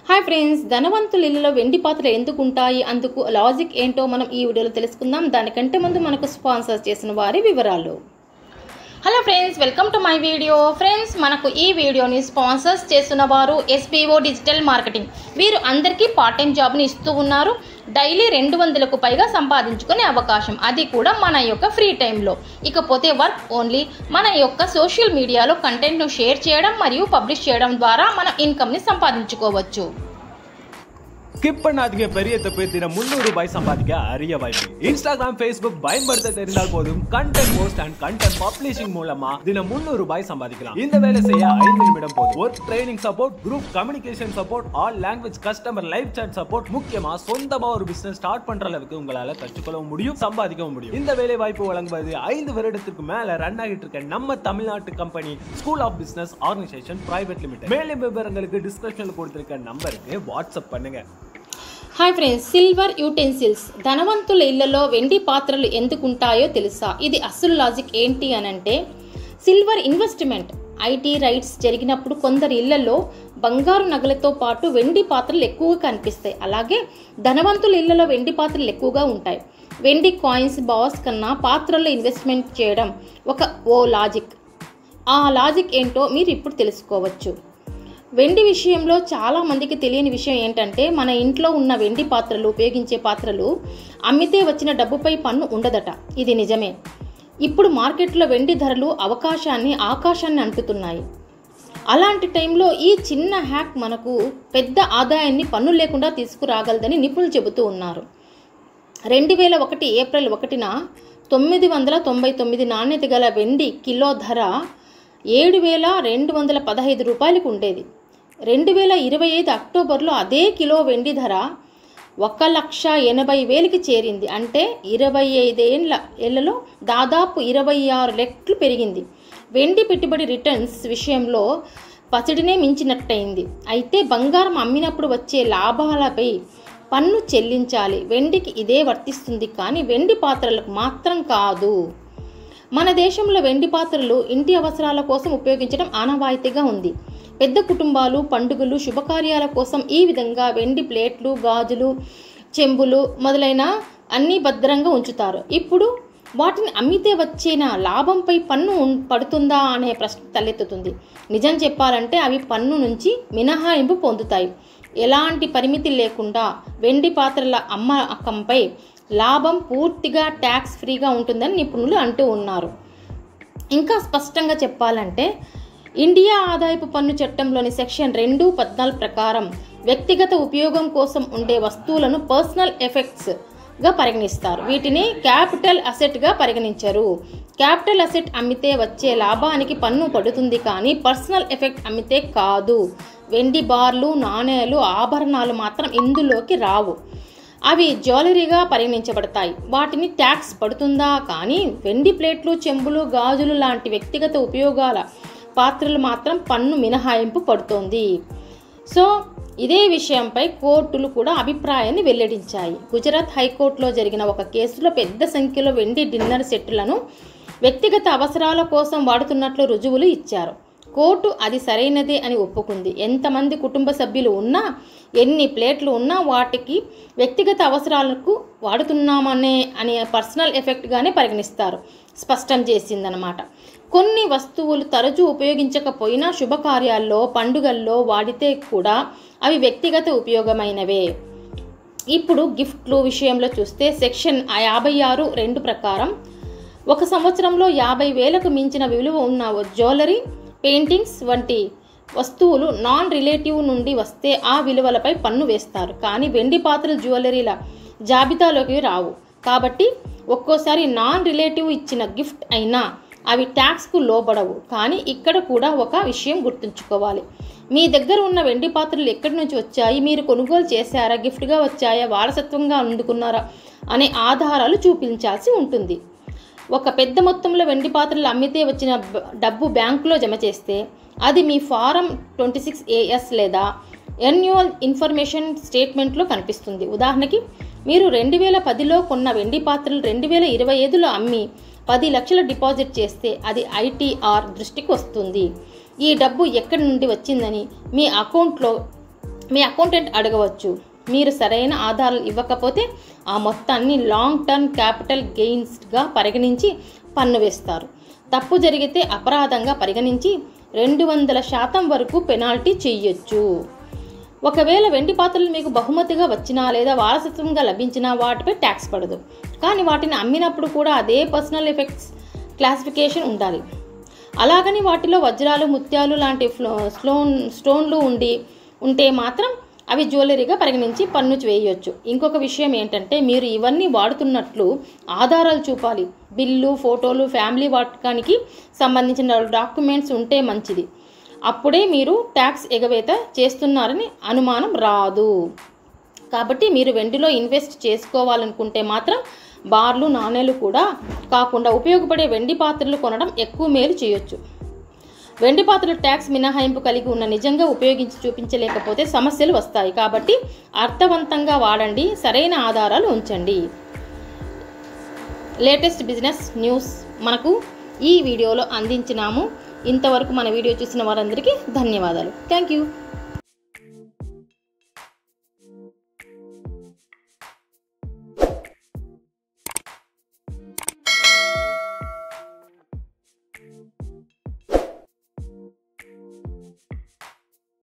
Hi friends, ధనవంతుల ఇళ్లలో వెండి పాత్రలు ఎందుకు ఉంటాయి, అందుకు లాజిక్ ఏంటో మనం ఈ వీడియోలో తెలుసుకుందాం. దానికంటే ముందు మనకు స్పాన్సర్ చేసిన వారి వివరాలు. Hello friends, welcome to my video. Friends, మనకు ఈ వీడియోని స్పాన్సర్స్ చేస్తున్న వారు SBO డిజిటల్ మార్కెటింగ్. వీరు అందరికీ పార్ట్ టైం జాబ్ని ఇస్తూ ఉన్నారు. డైలీ 200కు పైగా సంపాదించుకునే అవకాశం, అది కూడా మన యొక్క ఫ్రీ టైంలో. ఇకపోతే వర్క్ ఓన్లీ. మన యొక్క సోషల్ మీడియాలో కంటెంట్ను షేర్ చేయడం మరియు பப்ளிஷ் చేయడం ద్వారా మనం ఇన్కమ్ని సంపాదించుకోవచ్చు. ஸ்கிப் பண்ணாதீங்க, பெரிய தப்பு. தினம் 300 ரூபாய் சம்பாதிக்க அரிய வாய்ப்பு. இன்ஸ்டாகிராம், ஃபேஸ்புக் பயன்படுத்த தெரிந்தால் போதும். Content post and content publishing மூலமா தினம் 300 ரூபாய் சம்பாதிக்கலாம். இந்த வேலை செய்ய 5 நிமிடம் போதும். Work training support, group communication support, all language customer live chat support. முக்கியமா சொந்தமா ஒரு பிசினஸ் ஸ்டார்ட் பண்ற அளவுக்கு உங்களால கற்றுக்கொள்ளவும் முடியும், சம்பாதிக்கவும் முடியும். இந்த வேலை வாய்ப்பு வழங்குவது 5 வருடத்துக்கு மேல ரன் ஆகிட்டு இருக்க நம்ம தமிழ்நாட்டு company school of business organisation private limited. மேலும் விவரங்களுக்கு டிஸ்கிரிப்ஷன்ல கொடுத்திருக்க நம்பருக்கு வாட்ஸ்அப் பண்ணுங்க. Hi friends, silver utensils. ధనవంతుల ఇళ్లలో వెండి పాత్రలు ఎందుకుంటాయో తెలుసా? ఇది అసలు లాజిక్ ఏంటి అనంటే, సిల్వర్ ఇన్వెస్ట్మెంట్ IT రైట్స్ జరిగినప్పుడు కొందరు ఇళ్లలో బంగారు నగలతో పాటు వెండి పాత్రలు ఎక్కువగా కనిపిస్తాయి. అలాగే ధనవంతుల ఇళ్లలో వెండి పాత్రలు ఎక్కువగా ఉంటాయి. వెండి కాయిన్స్, బాస్ కన్నా పాత్రల్లో ఇన్వెస్ట్మెంట్ చేయడం ఓ లాజిక్. ఆ లాజిక్ ఏంటో మీరు ఇప్పుడు తెలుసుకోవచ్చు. వెండి విషయంలో చాలా మందికి తెలియని విషయం ఏంటంటే, మన ఇంట్లో ఉన్న వెండి పాత్రలు, ఉపయోగించే పాత్రలు అమ్మితే వచ్చిన డబ్బుపై పన్ను ఉండదట. ఇది నిజమే. ఇప్పుడు మార్కెట్లో వెండి ధరలు ఆకాశాన్ని అంటుతున్నాయి. అలాంటి టైంలో ఈ చిన్న హ్యాక్ మనకు పెద్ద ఆదాయాన్ని పన్ను లేకుండా తీసుకురాగలదని నిపుణులు చెబుతూ ఉన్నారు. 2001 ఏప్రిల్ 1న 999 నాణ్యత గల వెండి కిలో ధర 7,215 రూపాయలకు ఉండేది. 2025 అక్టోబర్లో అదే కిలో వెండి ధర 1,80,000కి చేరింది. అంటే 25 ఏళ్లలో దాదాపు 26 రెట్లు పెరిగింది. వెండి పెట్టుబడి రిటర్న్స్ విషయంలో పసిడినే మించినట్టయింది. అయితే బంగారం అమ్మినప్పుడు వచ్చే లాభాలపై పన్ను చెల్లించాలి. వెండికి ఇదే వర్తిస్తుంది, కానీ వెండి పాత్రలకు మాత్రం కాదు. మన దేశంలో వెండి పాత్రలు ఇంటి అవసరాల కోసం ఉపయోగించడం ఆనవాయితీగా ఉంది. పెద్ద కుటుంబాలు, పండుగలు, శుభకార్యాల కోసం ఈ విధంగా వెండి ప్లేట్లు, గాజులు, చెంబులు మొదలైన అన్నీ భద్రంగా ఉంచుతారు. ఇప్పుడు వాటిని అమ్మితే వచ్చిన లాభంపై పన్ను పడుతుందా అనే ప్రశ్న తలెత్తుతుంది. నిజం చెప్పాలంటే అవి పన్ను నుంచి మినహాయింపు పొందుతాయి. ఎలాంటి పరిమితి లేకుండా వెండి పాత్రల అమ్మకంపై లాభం పూర్తిగా ట్యాక్స్ ఫ్రీగా ఉంటుందని నిపుణులు అంటూ ఉన్నారు. ఇంకా స్పష్టంగా చెప్పాలంటే, ఇండియా ఆదాయపు పన్ను చట్టంలోని సెక్షన్ 2(14) ప్రకారం వ్యక్తిగత ఉపయోగం కోసం ఉండే వస్తువులను పర్సనల్ ఎఫెక్ట్స్గా పరిగణిస్తారు. వీటిని క్యాపిటల్ అసెట్గా పరిగణించరు. క్యాపిటల్ అసెట్ అమ్మితే వచ్చే లాభానికి పన్ను పడుతుంది, కానీ పర్సనల్ ఎఫెక్ట్ అమ్మితే కాదు. వెండి బార్లు, నాణేలు, ఆభరణాలు మాత్రం ఇందులోకి రావు. అవి జ్యువెలరీగా పరిగణించబడతాయి. వాటిని ట్యాక్స్ పడుతుందా? కానీ వెండి ప్లేట్లు, చెంబులు, గాజులు లాంటి వ్యక్తిగత ఉపయోగాల పాత్రలు మాత్రం పన్ను మినహాయింపు పడుతోంది. సో ఇదే విషయంపై కోర్టులు కూడా అభిప్రాయాన్ని వెల్లడించాయి. గుజరాత్ హైకోర్టులో జరిగిన ఒక కేసులో పెద్ద సంఖ్యలో వెండి డిన్నర్ సెట్లను వ్యక్తిగత అవసరాల కోసం వాడుతున్నట్లు రుజువులు ఇచ్చారు. కోర్టు అది సరైనదే అని ఒప్పుకుంది. ఎంతమంది కుటుంబ సభ్యులు ఉన్నా, ఎన్ని ప్లేట్లు ఉన్నా వాటికి వ్యక్తిగత అవసరాలకు వాడుతున్నామనే పర్సనల్ ఎఫెక్ట్గానే పరిగణిస్తారు స్పష్టం చేసిందనమాట. కొన్ని వస్తువులు తరచూ ఉపయోగించకపోయినా శుభకార్యాల్లో, పండుగల్లో వాడితే కూడా అవి వ్యక్తిగత ఉపయోగమైనవే. ఇప్పుడు గిఫ్ట్లు విషయంలో చూస్తే సెక్షన్ 56(2) ప్రకారం 1 సంవత్సరంలో 50,000కు మించిన విలువ ఉన్న జ్యువెలరీ, పెయింటింగ్స్ వంటి వస్తువులు నాన్ రిలేటివ్ నుండి వస్తే ఆ విలువలపై పన్ను వేస్తారు. కానీ వెండి పాత్రలు జ్యువెలరీల జాబితాలోకి రావు. కాబట్టి ఒక్కోసారి నాన్ రిలేటివ్ ఇచ్చిన గిఫ్ట్ అయినా అవి ట్యాక్స్కు లోబడవు. కానీ ఇక్కడ కూడా ఒక విషయం గుర్తుంచుకోవాలి. మీ దగ్గర ఉన్న వెండి పాత్రలు ఎక్కడి నుంచి వచ్చాయి, మీరు కొనుగోలు చేశారా, గిఫ్ట్గా వచ్చాయా, వారసత్వంగా అందుకున్నారా అనే ఆధారాలు చూపించాల్సి ఉంటుంది. ఒక పెద్ద మొత్తంలో వెండి పాత్రలు అమ్మితే వచ్చిన డబ్బు బ్యాంకులో జమ చేస్తే అది మీ ఫారం 26AS లేదా యాన్యువల్ ఇన్ఫర్మేషన్ స్టేట్మెంట్లో కనిపిస్తుంది. ఉదాహరణకి, మీరు 2010లో కొన్న వెండి పాత్రలు 2025లో అమ్మి 10 లక్షల డిపాజిట్ చేస్తే అది ITR దృష్టికి వస్తుంది. ఈ డబ్బు ఎక్కడి నుండి వచ్చిందని మీ అకౌంట్లో మీ అకౌంటెంట్ అడగవచ్చు. మీరు సరైన ఆధారాలు ఇవ్వకపోతే ఆ మొత్తాన్ని లాంగ్ టర్మ్ క్యాపిటల్ గెయిన్స్గా పరిగణించి పన్ను వేస్తారు. తప్పు జరిగితే అపరాధంగా పరిగణించి 200% వరకు పెనాల్టీ చెయ్యొచ్చు. ఒకవేళ వెండి పాత్రలు మీకు బహుమతిగా వచ్చినా లేదా వారసత్వంగా లభించినా వాటిపై ట్యాక్స్ పడదు. కానీ వాటిని అమ్మినప్పుడు కూడా అదే పర్సనల్ ఎఫెక్ట్స్ క్లాసిఫికేషన్ ఉండాలి. అలాగని వాటిలో వజ్రాలు, ముత్యాలు లాంటి స్టోన్లు ఉంటే మాత్రం అవి జ్యువెలరీగా పరిగణించి పన్ను వేయవచ్చు. ఇంకొక విషయం ఏంటంటే, మీరు ఇవన్నీ వాడుతున్నట్లు ఆధారాలు చూపాలి. బిల్లు, ఫోటోలు, ఫ్యామిలీ వాడకానికి సంబంధించిన డాక్యుమెంట్స్ ఉంటే మంచిది. అప్పుడే మీరు ట్యాక్స్ ఎగవేత చేస్తున్నారని అనుమానం రాదు. కాబట్టి మీరు వెండిలో ఇన్వెస్ట్ చేసుకోవాలనుకుంటే మాత్రం బార్లు, నాణేలు కూడా కాకుండా ఉపయోగపడే వెండి పాత్రలు కొనడం ఎక్కువ మేలు చేయొచ్చు. వెండి పాత్రలు ట్యాక్స్ మినహాయింపు కలిగి ఉన్న నిజంగా ఉపయోగించి చూపించలేకపోతే సమస్యలు వస్తాయి. కాబట్టి అర్థవంతంగా వాడండి, సరైన ఆధారాలు ఉంచండి. లేటెస్ట్ బిజినెస్ న్యూస్ మనకు ఈ వీడియోలో అందించినాము. ఇంతవరకు మన వీడియో చూసిన వారందరికీ ధన్యవాదాలు. Thank you.